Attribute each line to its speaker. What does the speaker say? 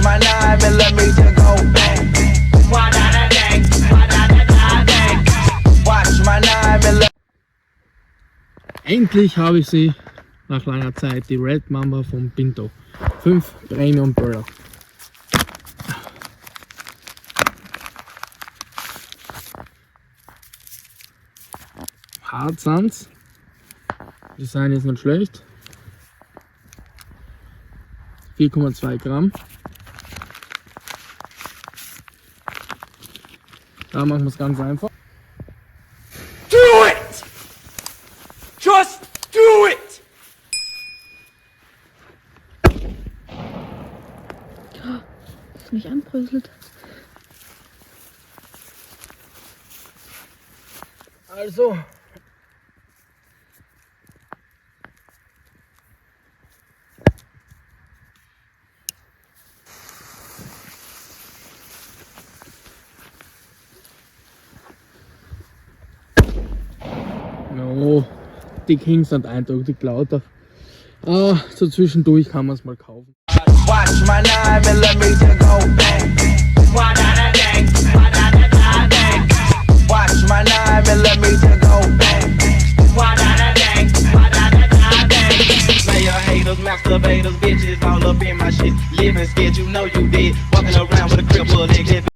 Speaker 1: my 9mm go bang. Wa-da-da-dang, wa-da-da-da-dang. Watch my 9mm.
Speaker 2: Endlich habe ich sie nach langer Zeit, die Red Mamba von Pinto. 5 Premium Böller. Hart sind's. Design ist nicht schlecht. 4,2 Gramm. Da machen wir es ganz einfach.
Speaker 1: Do it! Just do it!
Speaker 3: Das mich anbröselt.
Speaker 2: Also. No, die Kings sind eindeutig lauter. So zwischendurch kann man es mal kaufen.
Speaker 1: Watch my 9mm go bang. Wa-da-da-dang, wa-da-da-da-dang. Watch my 9mm go bang. Wa-da-da-dang, wa-da-da-da-dang. Player haters, masturbators, bitches all up in my shit. Living scared, you know you did. Walking around with a crippled exhibit.